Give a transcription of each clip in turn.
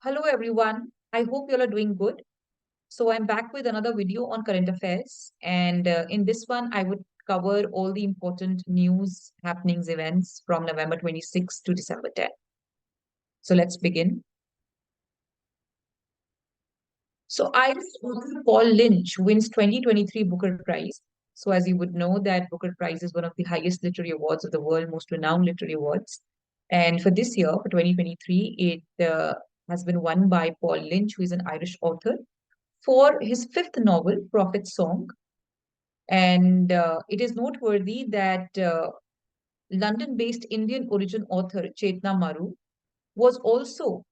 Hello, everyone. I hope you all are doing good. So, I'm back with another video on current affairs. And in this one, I would cover all the important news, happenings, events from November 26th to December 10th. So, let's begin. So, Irish author Paul Lynch wins 2023 Booker Prize. So, as you would know, that Booker Prize is one of the highest literary awards of the world, most renowned literary awards. And for this year, for 2023, it has been won by Paul Lynch, who is an Irish author, for his fifth novel, Prophet Song. And it is noteworthy that London based Indian origin author Chetna Maru was also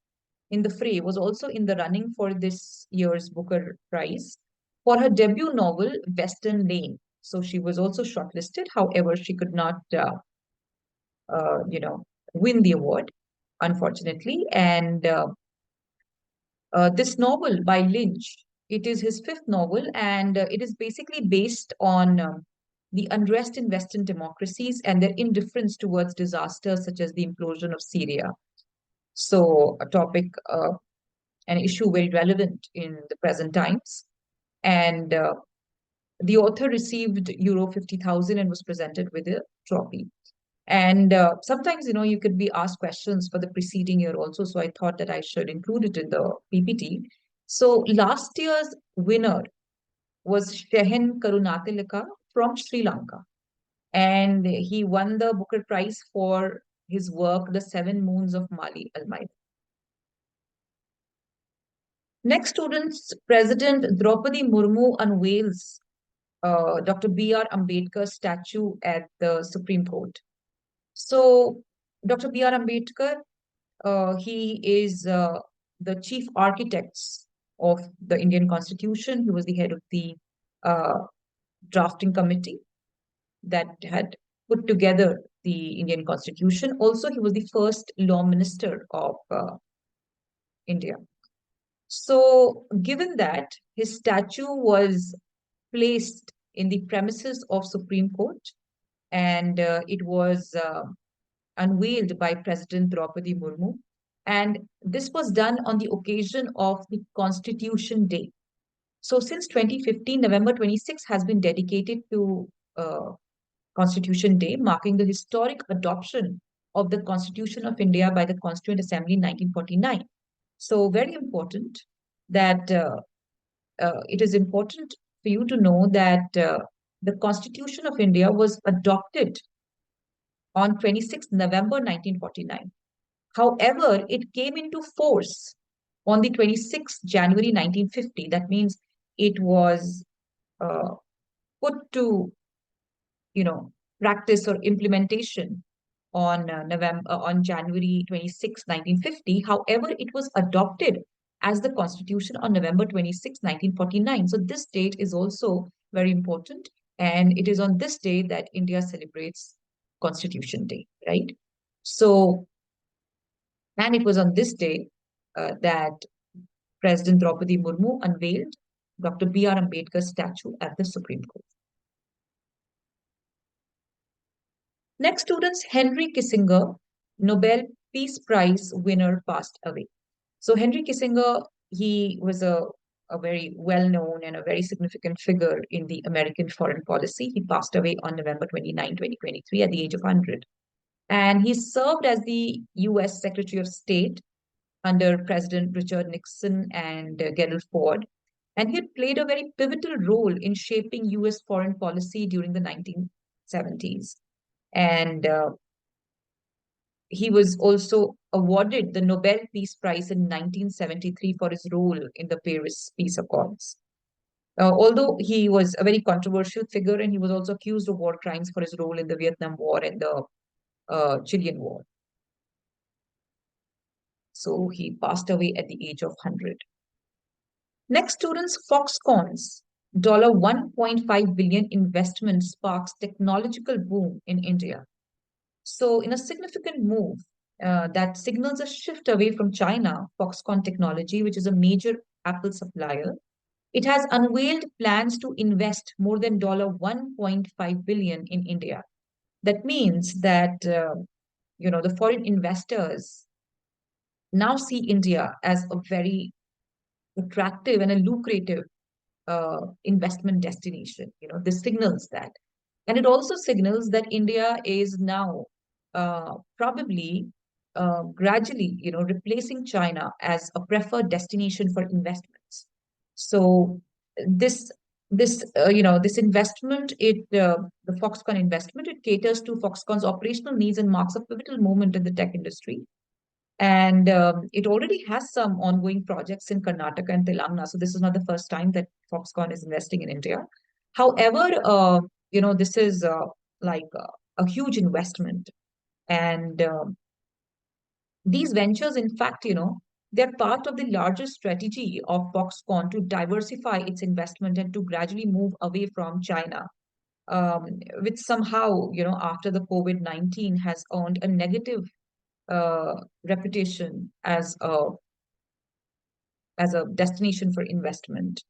in the fray, was also in the running for this year's Booker Prize for her debut novel, Western Lane. So she was also shortlisted. However, she could not, win the award, unfortunately. And this novel by Lynch, it is his fifth novel, and it is basically based on the unrest in Western democracies and their indifference towards disasters such as the implosion of Syria. So, a topic, an issue very relevant in the present times. And the author received Euro 50,000 and was presented with a trophy. And sometimes, you could be asked questions for the preceding year also. So I thought that I should include it in the PPT. So last year's winner was Shehen Karunatilaka from Sri Lanka. And he won the Booker Prize for his work, The Seven Moons of Mali Almeida. Next, students, President Draupadi Murmu unveils Dr. BR Ambedkar statue at the Supreme Court. So, Dr. B.R. Ambedkar, he is the chief architects of the Indian Constitution. He was the head of the uh, drafting committee that had put together the Indian Constitution. Also, he was the first law minister of India. So, given that his statue was placed in the premises of Supreme Court, and it was unveiled by President Draupadi Murmu. And this was done on the occasion of the Constitution Day. So since 2015, November 26 has been dedicated to Constitution Day, marking the historic adoption of the Constitution of India by the Constituent Assembly in 1949. So very important that it is important for you to know that the Constitution of India was adopted on 26 November 1949. However, it came into force on the 26th January 1950. That means it was uh, put to, practice or implementation on January 26, 1950. However, it was adopted as the Constitution on November 26, 1949. So this date is also very important, and it is on this day that India celebrates Constitution Day, right? So, and it was on this day that President Draupadi Murmu unveiled Dr. B.R. Ambedkar's statue at the Supreme Court. Next, students, Henry Kissinger, Nobel Peace Prize winner, passed away. So Henry Kissinger, he was a very well-known and a very significant figure in the American foreign policy. He passed away on November 29, 2023 at the age of 100. And he served as the US Secretary of State under President Richard Nixon and Gerald Ford. And he had played a very pivotal role in shaping US foreign policy during the 1970s. And he was also awarded the Nobel Peace Prize in 1973 for his role in the Paris Peace Accords. Although he was a very controversial figure, and he was also accused of war crimes for his role in the Vietnam War and the Chilean War. So he passed away at the age of 100. Next, students, Foxcon's $1.5 billion investment sparks technological boom in India. So, in a significant move that signals a shift away from China, Foxconn Technology, which is a major Apple supplier, it has unveiled plans to invest more than $1.5 billion in India. That means that the foreign investors now see India as a very attractive and a lucrative investment destination. This signals that. And it also signals that India is now probably gradually, replacing China as a preferred destination for investments. So this this investment, the Foxconn investment, it caters to Foxconn's operational needs and marks a pivotal moment in the tech industry. And it already has some ongoing projects in Karnataka and Telangana. So this is not the first time that Foxconn is investing in India. However, this is like a huge investment. And these ventures, in fact, they're part of the larger strategy of Foxconn to diversify its investment and to gradually move away from China, which somehow, after the COVID-19 has earned a negative reputation as a destination for investment.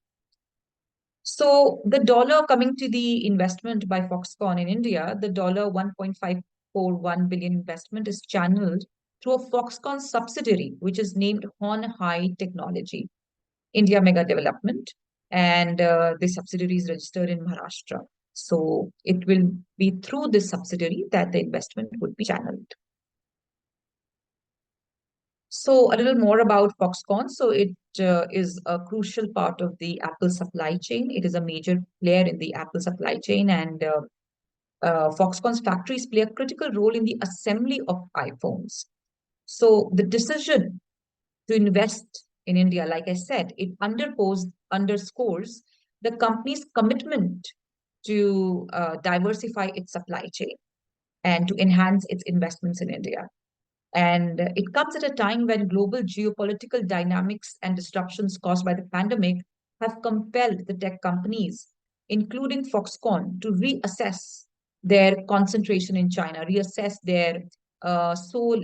So the dollar, coming to the investment by Foxconn in India, the dollar 1.541 billion investment is channeled through a Foxconn subsidiary, which is named Hon High Technology India Mega Development, and the subsidiary is registered in Maharashtra. So it will be through this subsidiary that the investment would be channeled. So a little more about Foxconn. So it is a crucial part of the Apple supply chain. It is a major player in the Apple supply chain, and Foxconn's factories play a critical role in the assembly of iPhones. So the decision to invest in India, like I said, it underscores the company's commitment to diversify its supply chain and to enhance its investments in India. And it comes at a time when global geopolitical dynamics and disruptions caused by the pandemic have compelled the tech companies, including Foxconn, to reassess their concentration in China, reassess their sole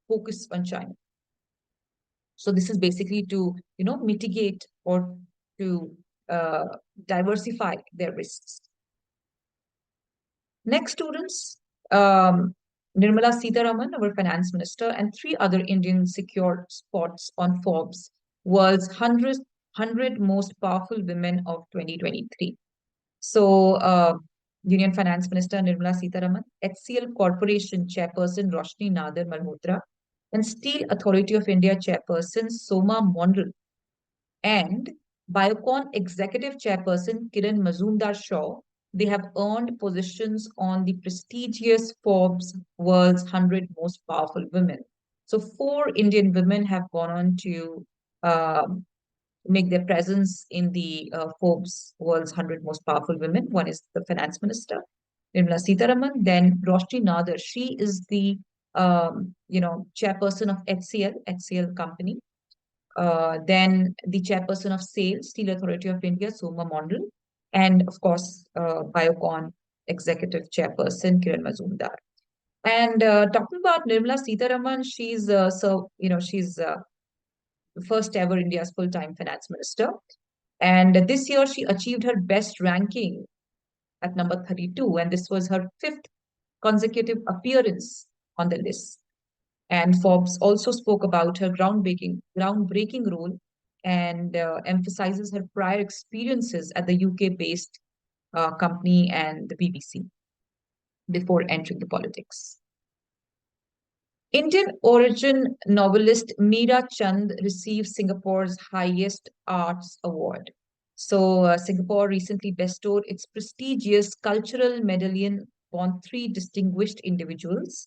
focus on China. So this is basically to, mitigate or to diversify their risks. Next, students, Nirmala Sitaraman, our finance minister, and three other Indian secured spots on Forbes' world's 100 most powerful women of 2023. So, Union Finance Minister Nirmala Sitaraman, HCL Corporation Chairperson Roshni Nadar Malhotra, and Steel Authority of India Chairperson Soma Mondal, and Biocon Executive Chairperson Kiran Mazumdar-Shaw, they have earned positions on the prestigious Forbes World's 100 Most Powerful Women. So 4 Indian women have gone on to make their presence in the Forbes World's 100 Most Powerful Women. One is the Finance Minister, Nirmala Sitaraman. Then Roshni Nadar, she is the chairperson of HCL company. Then the chairperson of SAIL, Steel Authority of India, Soma Mondal, and of course, Biocon Executive Chairperson Kiran Mazumdar. And talking about Nirmala Sitaraman, she's she's first ever India's full-time finance minister, and this year she achieved her best ranking at number 32, and this was her 5th consecutive appearance on the list. And Forbes also spoke about her groundbreaking role and emphasizes her prior experiences at the UK-based company and the BBC before entering the politics. Indian origin novelist Mea Chand received Singapore's highest arts award. So Singapore recently bestowed its prestigious cultural medallion on 3 distinguished individuals,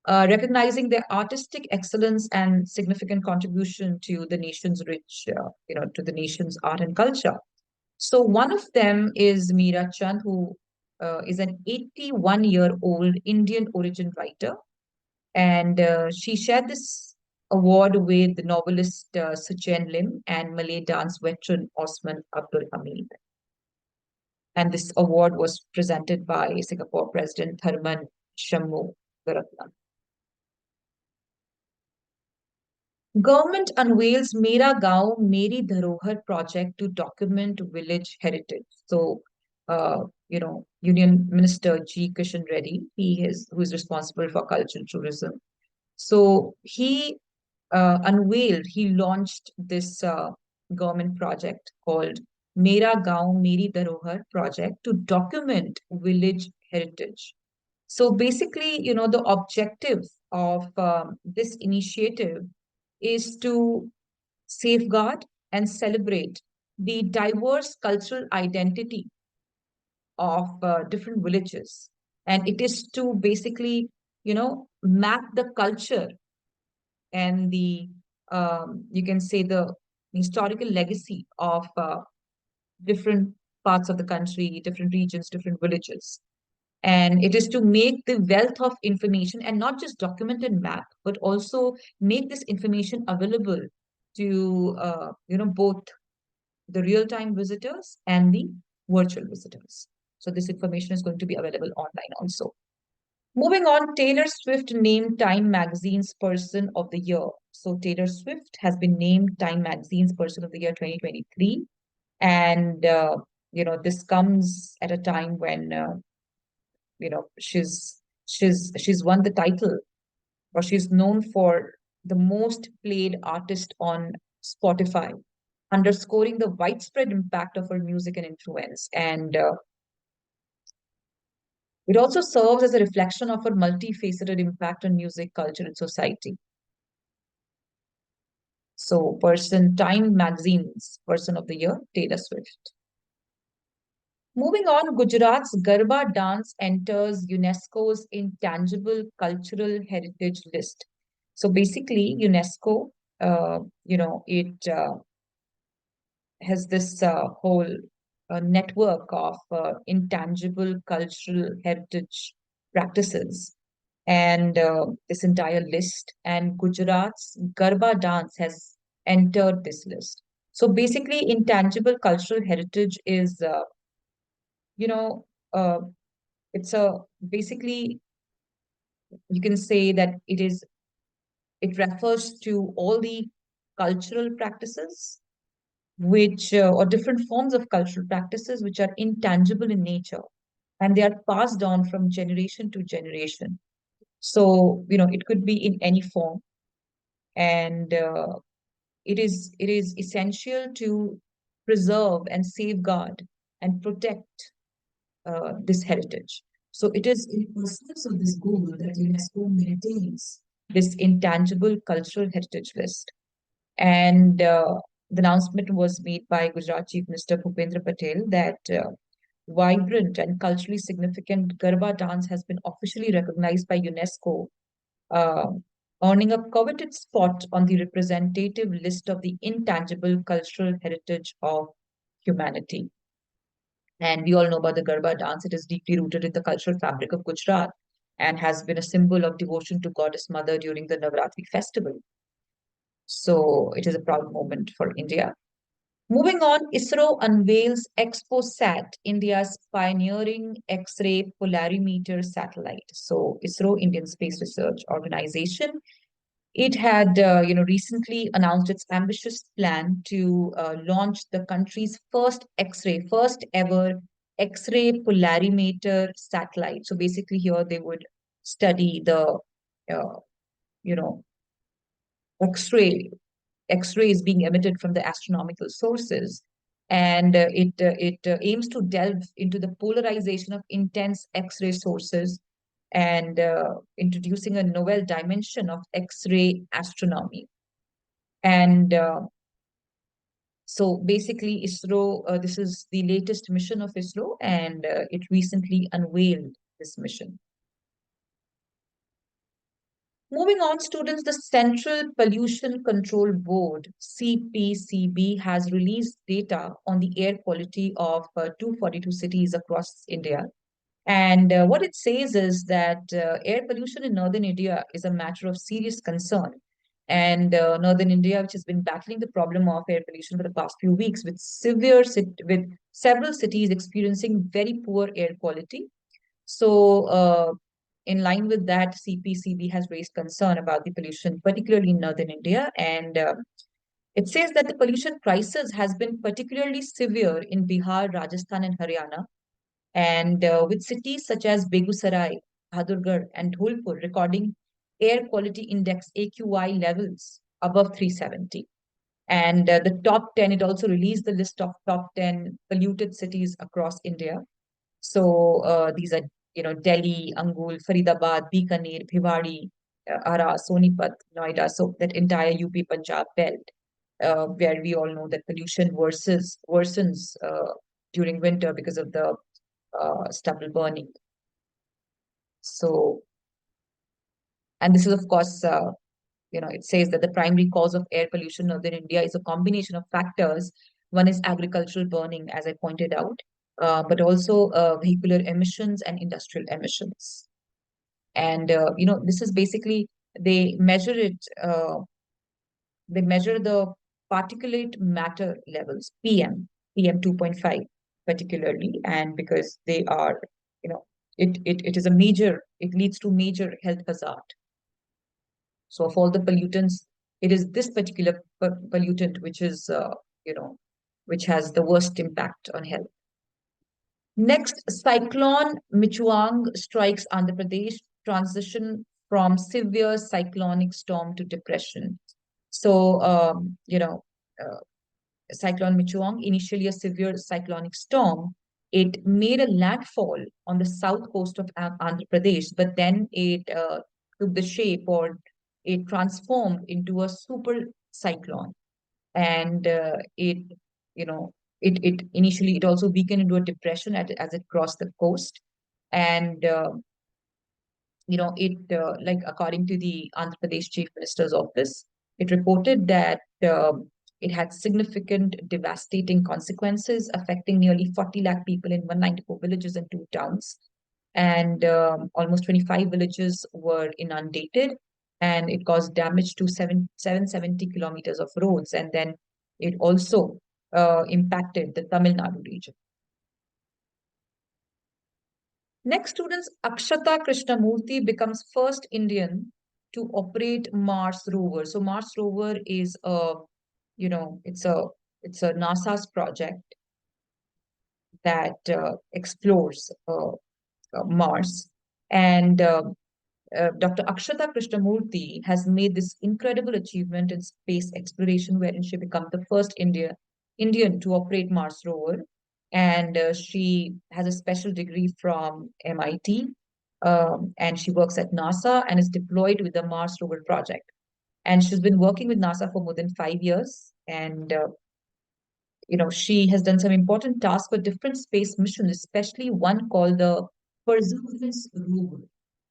recognizing their artistic excellence and significant contribution to the nation's to the nation's art and culture. So one of them is Mea Chand, who is an 81-year-old Indian origin writer. And she shared this award with the novelist Suchen Lim and Malay dance veteran Osman Abdul Hamid. And this award was presented by Singapore President Tharman Shanmugaratnam. Government unveils Mera Gaon Meri Dharohar project to document village heritage. So, Union Minister G. Kishan Reddy, who is responsible for cultural tourism. So he unveiled, he launched this government project called Mera Gaon Meri Dharohar project to document village heritage. So basically, the objective of this initiative is to safeguard and celebrate the diverse cultural identity of different villages. And it is to basically, map the culture and the, you can say, the historical legacy of different parts of the country, different regions, different villages. And it is to make the wealth of information and not just document and map, but also make this information available to, both the real-time visitors and the virtual visitors. So this information is going to be available online also. Moving on, Taylor Swift named Time Magazine's Person of the Year. So Taylor Swift has been named Time Magazine's Person of the Year 2023. And, this comes at a time when, she's won the title, or she's known for the most played artist on Spotify, underscoring the widespread impact of her music and influence. And it also serves as a reflection of her multifaceted impact on music, culture, and society. So, Time Magazine's Person of the Year, Taylor Swift. Moving on, Gujarat's Garba dance enters UNESCO's Intangible Cultural Heritage List. So basically, UNESCO, it has this whole network of intangible cultural heritage practices and this entire list. And Gujarat's Garba dance has entered this list. So basically, intangible cultural heritage is, you know, uh, it's a basically, you can say that it refers to all the cultural practices which or different forms of cultural practices which are intangible in nature, and they are passed on from generation to generation. So it could be in any form, and it is essential to preserve and safeguard and protect this heritage. So it is in pursuance of this goal that UNESCO maintains this intangible cultural heritage list. And the announcement was made by Gujarat Chief Minister Bhupendra Patel that vibrant and culturally significant Garba dance has been officially recognized by UNESCO, uh, earning a coveted spot on the representative list of the intangible cultural heritage of humanity. And we all know about the Garba dance. It is deeply rooted in the cultural fabric of Gujarat and has been a symbol of devotion to Goddess Mother during the Navratri festival. So it is a proud moment for India. Moving on, ISRO unveils ExpoSat, India's pioneering X-ray polarimeter satellite. So ISRO, Indian Space Research Organization, it had recently announced its ambitious plan to launch the country's first ever X-ray polarimeter satellite. So basically, here they would study the uh, you know X-ray X-rays being emitted from the astronomical sources. And it aims to delve into the polarization of intense X-ray sources and introducing a novel dimension of X-ray astronomy. And so basically, ISRO, this is the latest mission of ISRO, and it recently unveiled this mission. Moving on, students, the Central Pollution Control Board, CPCB, has released data on the air quality of 242 cities across India. And what it says is that air pollution in northern India is a matter of serious concern. And northern India, which has been battling the problem of air pollution for the past few weeks, with with several cities experiencing very poor air quality. So, in line with that, CPCB has raised concern about the pollution, particularly in northern India. And it says that the pollution crisis has been particularly severe in Bihar, Rajasthan, and Haryana. And with cities such as Begusarai, Bahadurgarh, and Dholpur recording air quality index AQI levels above 370. And the top 10, it also released the list of top 10 polluted cities across India. So these are, Delhi, Angul, Faridabad, Bikaner, Bhiwadi, Ara, Sonipat, Noida, so that entire UP Punjab belt, where we all know that pollution worsens during winter because of the stubble burning. So, and this is, of course, it says that the primary cause of air pollution in northern India is a combination of factors. One is agricultural burning, as I pointed out, but also vehicular emissions and industrial emissions. And this is basically they measure it. They measure the particulate matter levels, PM 2.5 particularly, and because they are, it is a major. It leads to major health hazard. So of all the pollutants, it is this particular pollutant which is, which has the worst impact on health. Next, Cyclone Michuang strikes Andhra Pradesh, transition from severe cyclonic storm to depression. So, Cyclone Michuang, initially a severe cyclonic storm, it made a landfall on the south coast of Andhra Pradesh, but then it took the shape, or it transformed into a super cyclone. And you know, it initially it also weakened into a depression as it crossed the coast. And it like according to the Andhra Pradesh Chief Minister's office, it reported that it had significant devastating consequences affecting nearly 40 lakh people in 194 villages and 2 towns. And almost 25 villages were inundated, and it caused damage to 770 kilometers of roads. And then it also impacted the Tamil Nadu region. Next, students, Akshata Krishnamurthy becomes first Indian to operate Mars rover. So Mars rover is it's a NASA's project that explores Mars. And Dr. Akshata Krishnamurthy has made this incredible achievement in space exploration, wherein she became the first Indian to operate Mars rover. And she has a special degree from MIT, and she works at NASA and is deployed with the Mars rover project. And she's been working with NASA for more than 5 years. And she has done some important tasks for different space missions, especially one called the Perseverance rover.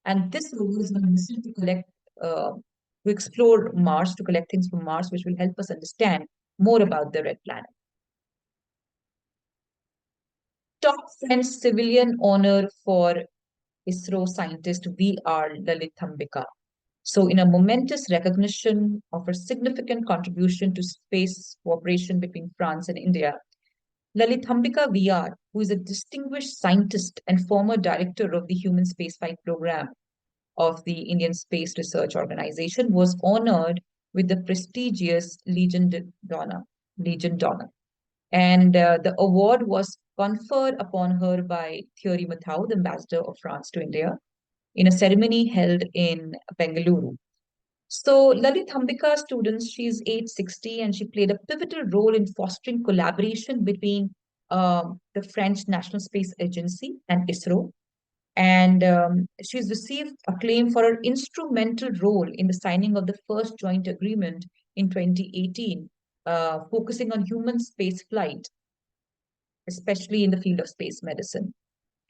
And this rover is on a mission to explore Mars, to collect things from Mars, which will help us understand more about the red planet. Top French civilian honor for ISRO scientist BR Ambedkar. So, in a momentous recognition of her significant contribution to space cooperation between France and India, Lalitambika VR, who is a distinguished scientist and former director of the Human Spaceflight Program of the Indian Space Research Organization, was honored with the prestigious Legion d'Honneur. And the award was conferred upon her by Thierry Matthau, the ambassador of France to India, in a ceremony held in Bengaluru. So Lalit Ambika students, she's age 60, and she played a pivotal role in fostering collaboration between the French National Space Agency and ISRO. And she's received acclaim for her instrumental role in the signing of the first joint agreement in 2018, focusing on human space flight, especially in the field of space medicine.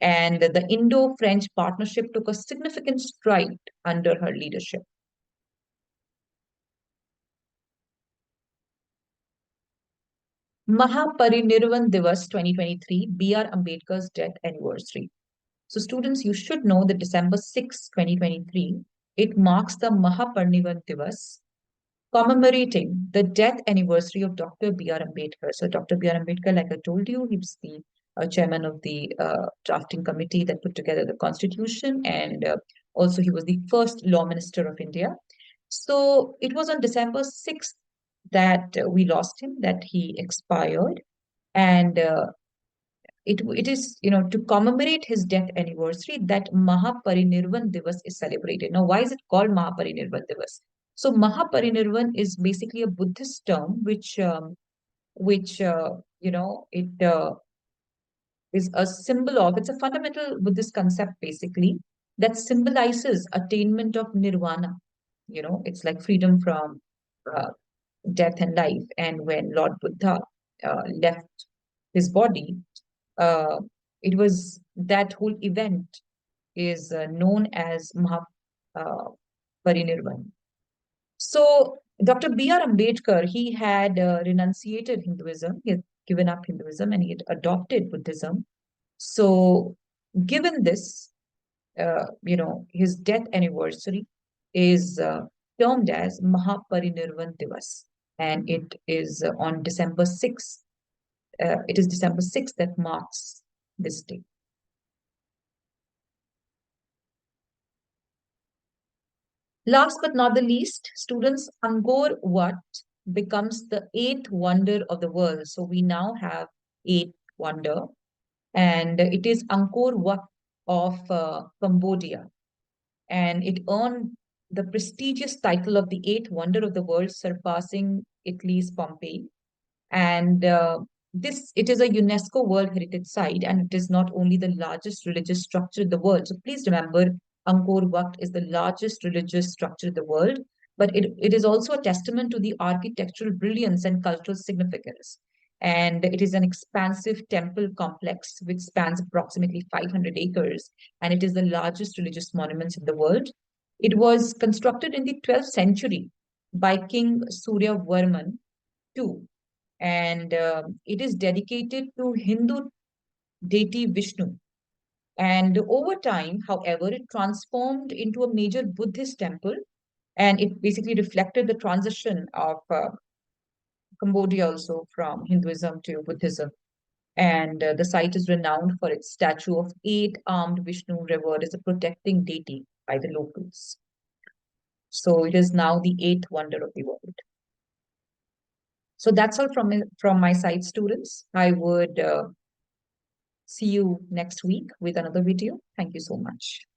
And the Indo-French partnership took a significant stride under her leadership. Mahaparinirvan Divas 2023, BR Ambedkar's death anniversary. So students, you should know that December 6, 2023, it marks the Mahaparinirvan Divas, commemorating the death anniversary of Dr. B.R. Ambedkar. So Dr. B.R. Ambedkar, like I told you, he was the chairman of the drafting committee that put together the constitution, and also he was the first law minister of India. So it was on December 6th that we lost him, that he expired. And it is, to commemorate his death anniversary that Mahaparinirvan Divas is celebrated. Now, why is it called Mahaparinirvan Divas? So Mahaparinirvan is basically a Buddhist term which it is a symbol of, it's a fundamental Buddhist concept basically that symbolizes attainment of nirvana. It's like freedom from uh, death and life. And when Lord Buddha left his body, uh, it was that whole event is known as Mahaparinirvan. So Dr. B.R. Ambedkar, he had renunciated Hinduism, he had given up Hinduism and he had adopted Buddhism. So given this, his death anniversary is termed as Mahaparinirvan Divas, and it is on December 6th. It is December 6th that marks this day. Last but not the least, students, Angkor Wat becomes the eighth wonder of the world. So we now have eight wonder, and it is Angkor Wat of Cambodia, and it earned the prestigious title of the eighth wonder of the world, surpassing Italy's Pompeii. And this it is a UNESCO World Heritage Site, and it is not only the largest religious structure in the world. So please remember, Angkor Wat is the largest religious structure in the world, but it is also a testament to the architectural brilliance and cultural significance. And it is an expansive temple complex which spans approximately 500 acres, and it is the largest religious monument in the world. It was constructed in the 12th century by King Surya Varman II, and it is dedicated to Hindu deity Vishnu. And over time, however, it transformed into a major Buddhist temple, and it basically reflected the transition of Cambodia also from Hinduism to Buddhism. And the site is renowned for its statue of eight-armed Vishnu, revered as a protecting deity by the locals. So it is now the eighth wonder of the world. So that's all from my side, students. I would see you next week with another video. Thank you so much.